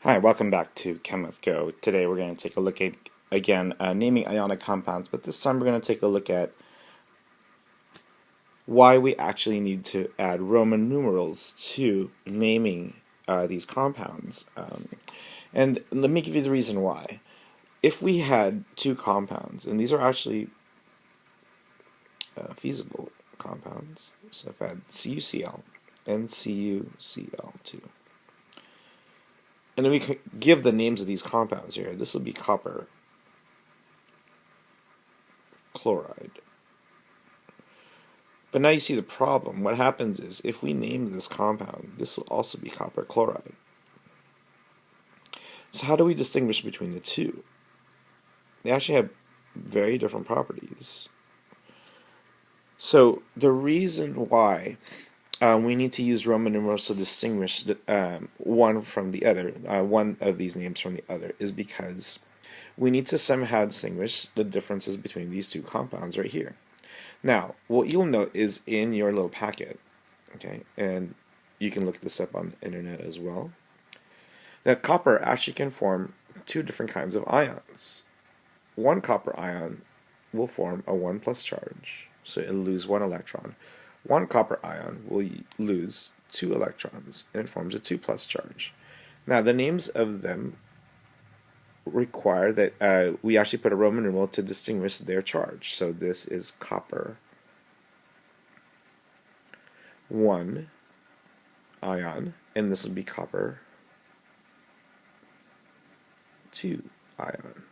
Hi, welcome back to Chem with Go. Today we're going to take a look at, again, naming ionic compounds, but this time we're going to take a look at why we actually need to add Roman numerals to naming these compounds. And let me give you the reason why. If we had two compounds, and these are actually feasible compounds, so if I had CuCl and CuCl2, and then we could give the names of these compounds here. This will be copper chloride. But now you see the problem. What happens is if we name this compound, this will also be copper chloride. So how do we distinguish between the two? They actually have very different properties. So the reason why we need to use Roman numerals to distinguish one from the other, one of these names from the other, is because we need to somehow distinguish the differences between these two compounds right here. Now, what you'll note is in your little packet, okay, and you can look this up on the internet as well, that copper actually can form two different kinds of ions. One copper ion will form a 1 plus charge, so it'll lose 1 electron. One copper ion will lose 2 electrons, and it forms a 2 plus charge. Now, the names of them require that we actually put a Roman numeral to distinguish their charge. So this is copper 1 ion, and this will be copper 2 ion.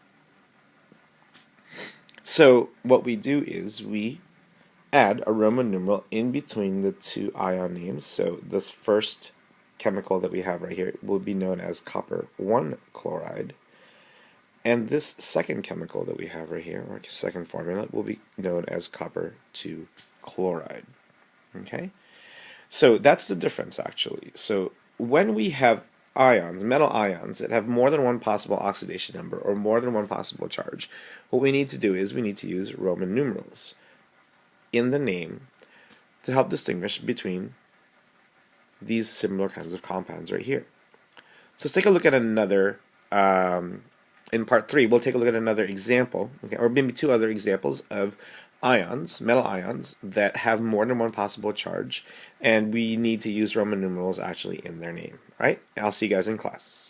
So what we do is we add a Roman numeral in between the two ion names. So this first chemical that we have right here will be known as copper 1 chloride. And this second chemical that we have right here, or second formula, will be known as copper 2 chloride. Okay? So that's the difference, actually. So when we have ions, metal ions, that have more than one possible oxidation number or more than one possible charge, what we need to do is we need to use Roman numerals in the name to help distinguish between these similar kinds of compounds right here. So let's take a look at another in part 3, we'll take a look at another example, okay, or maybe two other examples of ions, metal ions, that have more than one possible charge, and we need to use Roman numerals actually in their name. All right? I'll see you guys in class.